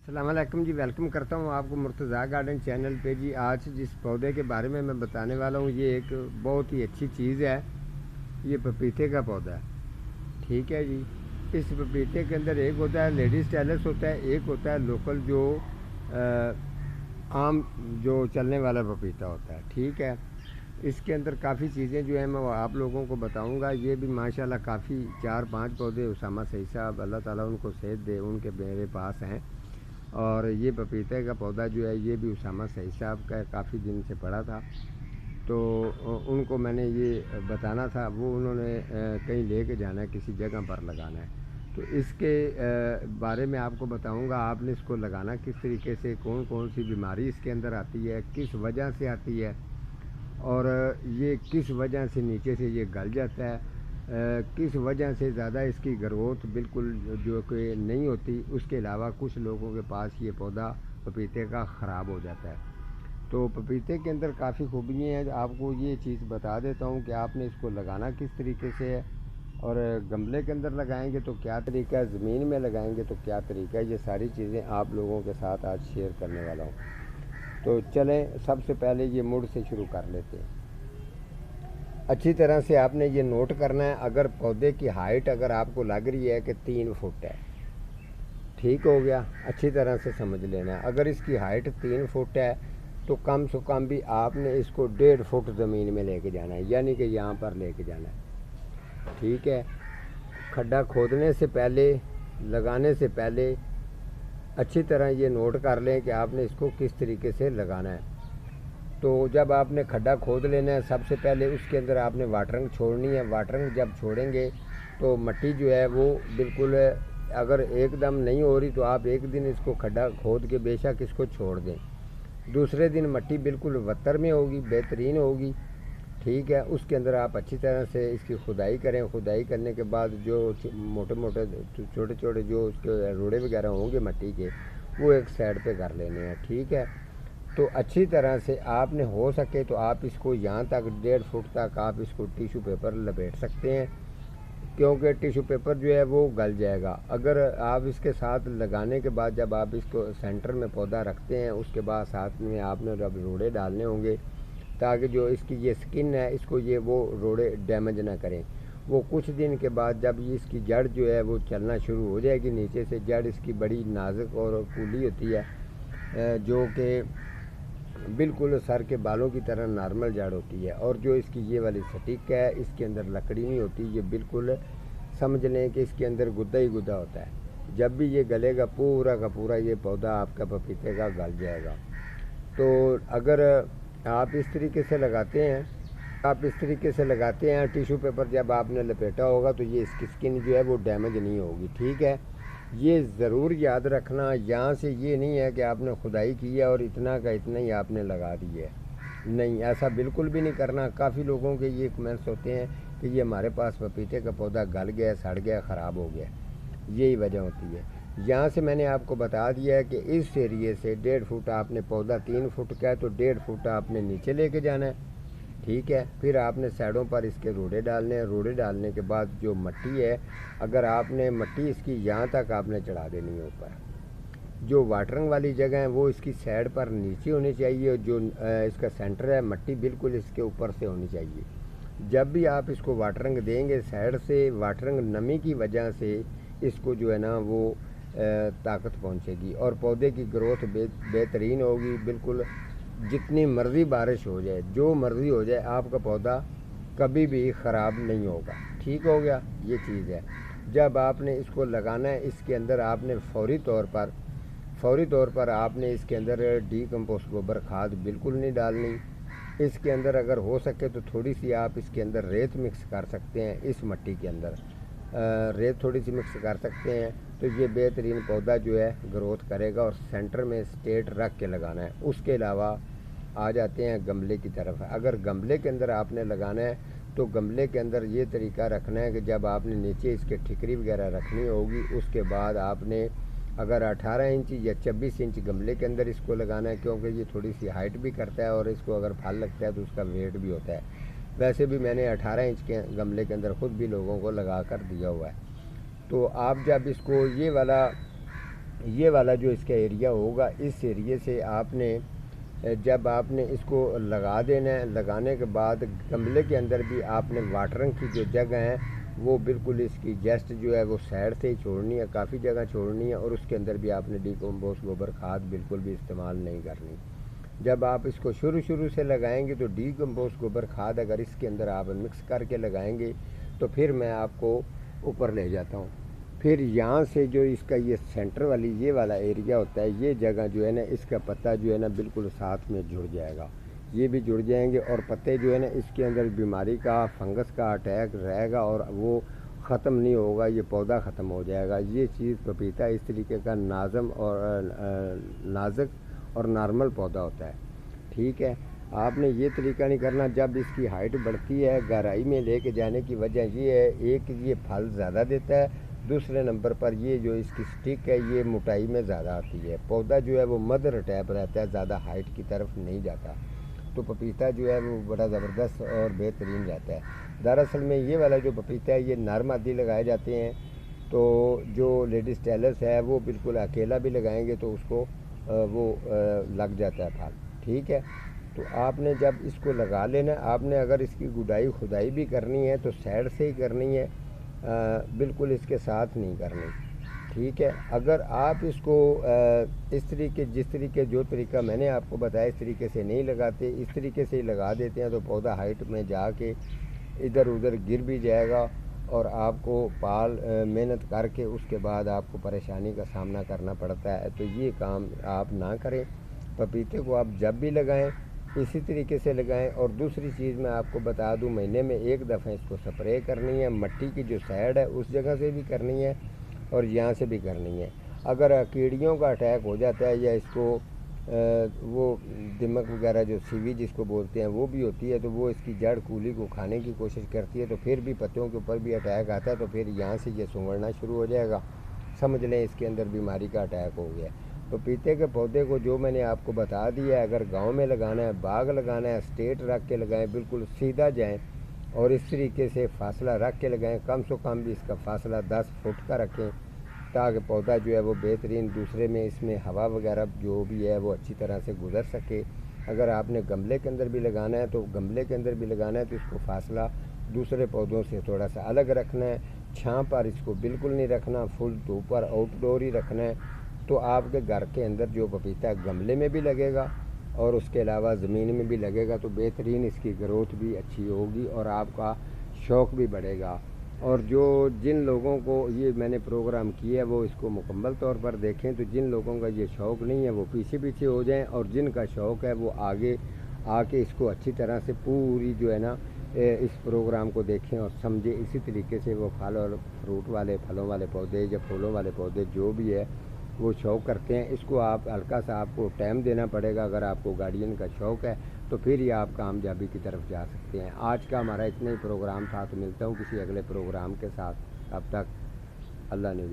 अस्सलाम वालेकुम जी। वेलकम करता हूँ आपको मुर्तज़ा गार्डन चैनल पे जी। आज जिस पौधे के बारे में मैं बताने वाला हूँ ये एक बहुत ही अच्छी चीज़ है। ये पपीते का पौधा है, ठीक है जी। इस पपीते के अंदर एक होता है लेडीज़ टेलस होता है, एक होता है लोकल जो आम जो चलने वाला पपीता होता है, ठीक है। इसके अंदर काफ़ी चीज़ें जो हैं मैं आप लोगों को बताऊंगा। ये भी माशाल्लाह काफ़ी 4-5 पौधे उसामा सही साहब अल्लाह ताला उनको सेहत दे उनके मेरे पास हैं। और ये पपीते का पौधा जो है ये भी उसामा सही साहब का काफ़ी दिन से पड़ा था, तो उनको मैंने ये बताना था, वो उन्होंने कहीं लेके जाना है, किसी जगह पर लगाना है। तो इसके बारे में आपको बताऊंगा आपने इसको लगाना किस तरीके से, कौन कौन सी बीमारी इसके अंदर आती है, किस वजह से आती है, और ये किस वजह से नीचे से ये गल जाता है, किस वजह से ज़्यादा इसकी ग्रोथ बिल्कुल जो कि नहीं होती। उसके अलावा कुछ लोगों के पास ये पौधा पपीते का ख़राब हो जाता है। तो पपीते के अंदर काफ़ी खूबियाँ हैं। आपको ये चीज़ बता देता हूँ कि आपने इसको लगाना किस तरीके से है, और गमले के अंदर लगाएंगे तो क्या तरीका है, ज़मीन में लगाएंगे तो क्या तरीका है, ये सारी चीज़ें आप लोगों के साथ आज शेयर करने वाला हूँ। तो चलें, सबसे पहले ये मुड़ से शुरू कर लेते हैं। अच्छी तरह से आपने ये नोट करना है। अगर पौधे की हाइट अगर आपको लग रही है कि 3 फुट है, ठीक हो गया, अच्छी तरह से समझ लेना है। अगर इसकी हाइट 3 फुट है तो कम से कम भी आपने इसको 1.5 फुट ज़मीन में लेके जाना है, यानी कि यहाँ पर लेके जाना है, ठीक है। खड्डा खोदने से पहले, लगाने से पहले अच्छी तरह ये नोट कर लें कि आपने इसको किस तरीके से लगाना है। तो जब आपने खड्डा खोद लेना है, सबसे पहले उसके अंदर आपने वाटरिंग छोड़नी है। वाटरिंग जब छोड़ेंगे तो मिट्टी जो है वो बिल्कुल, अगर एकदम नहीं हो रही तो आप एक दिन इसको खड्डा खोद के बेशक इसको छोड़ दें, दूसरे दिन मिट्टी बिल्कुल वत्तर में होगी, बेहतरीन होगी, ठीक है। उसके अंदर आप अच्छी तरह से इसकी खुदाई करें। खुदाई करने के बाद जो मोटे मोटे छोटे छोटे जो उसके रोड़े वगैरह होंगे मिट्टी के, वो एक साइड पे कर लेने हैं, ठीक है। तो अच्छी तरह से आपने हो सके तो आप इसको यहाँ तक 1.5 फुट तक आप इसको टिश्यू पेपर लपेट सकते हैं, क्योंकि टिश्यू पेपर जो है वो गल जाएगा। अगर आप इसके साथ लगाने के बाद जब आप इसको सेंटर में पौधा रखते हैं, उसके बाद साथ में आपने रब रोड़े डालने होंगे, ताकि जो इसकी ये स्किन है इसको ये वो रोड़े डैमेज ना करें। वो कुछ दिन के बाद जब ये इसकी जड़ जो है वो चलना शुरू हो जाएगी, नीचे से जड़ इसकी बड़ी नाजुक और कूली होती है, जो कि बिल्कुल सर के बालों की तरह नॉर्मल जड़ होती है। और जो इसकी ये वाली स्टिक है, इसके अंदर लकड़ी नहीं होती, ये बिल्कुल समझ लें कि इसके अंदर गुद्दा ही गुद्दा होता है। जब भी ये गलेगा पूरा का पूरा ये पौधा आपका पपीते का गल जाएगा। तो अगर आप इस तरीके से लगाते हैं, टिश्यू पेपर जब आपने लपेटा होगा तो ये इसकी स्किन जो है वो डैमेज नहीं होगी, ठीक है। ये ज़रूर याद रखना। यहाँ से ये नहीं है कि आपने खुदाई की है और इतना का इतना ही आपने लगा दी है, नहीं, ऐसा बिल्कुल भी नहीं करना। काफ़ी लोगों के ये कमेंट्स होते हैं कि ये हमारे पास पपीते का पौधा गल गया, सड़ गया, ख़राब हो गया, यही वजह होती है। यहाँ से मैंने आपको बता दिया है कि इस एरिए से 1.5 फुट आपने, पौधा 3 फुट का है तो 1.5 फुट आपने नीचे लेके जाना है, ठीक है। फिर आपने साइडों पर इसके रोड़े डालने हैं। रोड़े डालने के बाद जो मिट्टी है, अगर आपने मिट्टी इसकी यहाँ तक आपने चढ़ा देनी है ऊपर, जो वाटरिंग वाली जगह है वो इसकी साइड पर नीचे होनी चाहिए, और जो इसका सेंटर है मिट्टी बिल्कुल इसके ऊपर से होनी चाहिए। जब भी आप इसको वाटरिंग देंगे साइड से, वाटरिंग नमी की वजह से इसको जो है ना वो ताकत पहुँचेगी और पौधे की ग्रोथ बेहतरीन होगी। बिल्कुल जितनी मर्ज़ी बारिश हो जाए, जो मर्ज़ी हो जाए, आपका पौधा कभी भी ख़राब नहीं होगा, ठीक हो गया। ये चीज़ है। जब आपने इसको लगाना है, इसके अंदर आपने फौरी तौर पर आपने इसके अंदर डीकम्पोस्ट गोबर खाद बिल्कुल नहीं डालनी। इसके अंदर अगर हो सके तो थोड़ी सी आप इसके अंदर रेत मिक्स कर सकते हैं, इस मिट्टी के अंदर रेत थोड़ी सी मिक्स कर सकते हैं, तो ये बेहतरीन पौधा जो है ग्रोथ करेगा। और सेंटर में स्ट्रेट रख के लगाना है। उसके अलावा आ जाते हैं गमले की तरफ। अगर गमले के अंदर आपने लगाना है तो गमले के अंदर ये तरीका रखना है कि जब आपने नीचे इसके ठिकरी वगैरह रखनी होगी, उसके बाद आपने अगर 18 इंच या 26 इंच गमले के अंदर इसको लगाना है, क्योंकि ये थोड़ी सी हाइट भी करता है और इसको अगर फल लगता है तो उसका वेट भी होता है। वैसे भी मैंने 18 इंच के गमले के अंदर ख़ुद भी लोगों को लगा कर दिया हुआ है। तो आप जब इसको ये वाला یہ والا جو اس کا ایریا ہوگا، اس ایریے سے آپ نے جب آپ نے اس کو لگا دینا ہے، لگانے کے بعد گملے کے اندر بھی آپ نے واٹرنگ کی جو جگہ ہیں وہ بالکل اس کی جسٹ جو ہے وہ سائڈ سے ہی چھوڑنی ہے، کافی جگہ چھوڑنی ہے، اور اس کے اندر بھی آپ نے ڈیکمپوز گوبر کھاد بالکل بھی استعمال نہیں کرنی۔ جب آپ اس کو شروع سے لگائیں گے تو ڈیکمپوز گوبر کھاد اگر اس کے اندر آپ مکس کر کے لگائیں گے تو پھر میں آپ کو اوپر لے جاتا ہوں۔ پھر یہاں سے جو اس کا یہ سینٹر والی یہ والا ایریا ہوتا ہے، یہ جگہ جو ہے نا اس کا پتا جو ہے نا بالکل ساتھ میں جڑ جائے گا، یہ بھی جڑ جائیں گے، اور پتے جو ہے نا اس کے اندر بیماری کا فنگس کا اٹیک رہے گا اور وہ ختم نہیں ہوگا، یہ پودا ختم ہو جائے گا۔ یہ چیز پپیتا اس طریقے کا نازک اور نارمل پودا ہوتا ہے، ٹھیک ہے۔ آپ نے یہ طریقہ نہیں کرنا۔ جب اس کی ہائٹ بڑھتی ہے، گہرائی میں لے کے جانے کی وجہ یہ ہے، ایک یہ پھل زیادہ دیتا ہے، دوسرے نمبر پر یہ جو اس کی سٹک ہے یہ موٹائی میں زیادہ آتی ہے، پودا جو ہے وہ مدر ٹائپ رہتا ہے، زیادہ ہائٹ کی طرف نہیں جاتا، تو پپیتا جو ہے وہ بڑا زبردست اور بہترین رہتا ہے۔ دراصل میں یہ والا جو پپیتا ہے یہ نر مادی لگائے جاتے ہیں، تو جو لیڈیز ٹیلرس ہے وہ بالکل اکیلا بھی لگائیں گے تو اس کو وہ لگ جاتا ہے پھل، ٹھیک ہے۔ تو آپ نے جب اس کو لگا لینا، آپ نے اگر اس کی گڈائی خدائی بھی کرنی ہے تو سائڈ سے ہی کرنی ہے، بالکل اس کے ساتھ نہیں کرنی، ٹھیک ہے۔ اگر آپ اس کو جس طریقے جو طریقہ میں نے آپ کو بتایا اس طریقے سے نہیں لگاتے، اس طریقے سے ہی لگا دیتے ہیں تو پودا ہائٹ میں جا کے ادھر ادھر گر بھی جائے گا، اور آپ کو محنت کر کے اس کے بعد آپ کو پریشانی کا سامنا کرنا پڑتا ہے، تو یہ کام آپ نہ کریں۔ پپیتے کو آپ جب بھی لگائیں اسی طریقے سے لگائیں۔ اور دوسری چیز میں آپ کو بتا دوں، مہینے میں ایک دفعہ اس کو سپرے کرنی ہے، مٹی کی جو سائڈ ہے اس جگہ سے بھی کرنی ہے اور یہاں سے بھی کرنی ہے۔ اگر کیڑیوں کا اٹیک ہو جاتا ہے یا اس کو وہ دمک وغیرہ جو سیوی جس کو بولتے ہیں وہ بھی ہوتی ہے، تو وہ اس کی جڑ کولی کو کھانے کی کوشش کرتی ہے، تو پھر بھی پتوں کے اوپر بھی اٹیک آتا ہے، تو پھر یہاں سے یہ سونگڑنا شروع ہو جائے گا، سمجھ لیں اس کے اندر بیماری کا اٹیک ہو گیا ہے۔ پپیتے کے پودے کو جو میں نے آپ کو بتا دیا ہے، اگر گاؤں میں لگانا ہے، باغ لگانا ہے، اسٹیٹ رکھ کے لگائیں، بالکل سیدھا جائیں اور اس طریقے سے فاصلہ رکھ کے لگائیں، کم سے کم بھی اس کا فاصلہ 10 فٹ کا رکھیں تاکہ پودا جو ہے وہ بہترین دوسرے میں اس میں ہوا وغیرہ جو بھی ہے وہ اچھی طرح سے گزر سکے۔ اگر آپ نے گملے کے اندر بھی لگانا ہے تو گملے کے اندر بھی لگانا ہے تو اس کو فاصلہ دوسرے پودوں سے تھوڑا سا الگ رکھنا ہے، چھاں پر اس کو بالکل نہیں رکھنا، فل دھوپ پر آؤٹ ڈور ہی رکھنا ہے، تو آپ کے گھر کے اندر جو پپیتا گملے میں بھی لگے گا اور اس کے علاوہ زمین میں بھی لگے گا تو بہترین اس کی گروتھ بھی اچھی ہوگی اور آپ کا شوق بھی بڑھے گا۔ اور جن لوگوں کو یہ میں نے پروگرام کیا ہے وہ اس کو مکمل طور پر دیکھیں، تو جن لوگوں کا یہ شوق نہیں ہے وہ پیچھے ہو جائیں، اور جن کا شوق ہے وہ آگے آ کے اس کو اچھی طرح سے پوری جو ہے نا اس پروگرام کو دیکھیں اور سمجھیں۔ اسی طریقے سے وہ پھل اور فروٹ والے پھلوں والے پودے یا پھولوں والے پودے جو بھی ہے وہ شوق کرتے ہیں، اس کو آپ ہلکا سا آپ کو ٹائم دینا پڑے گا۔ اگر آپ کو گارڈین کا شوق ہے تو پھر ہی آپ کامیابی کی طرف جا سکتے ہیں۔ آج کا ہمارا اتنا ہی پروگرام تھا، تو ملتا ہوں کسی اگلے پروگرام کے ساتھ، اب تک اللہ نے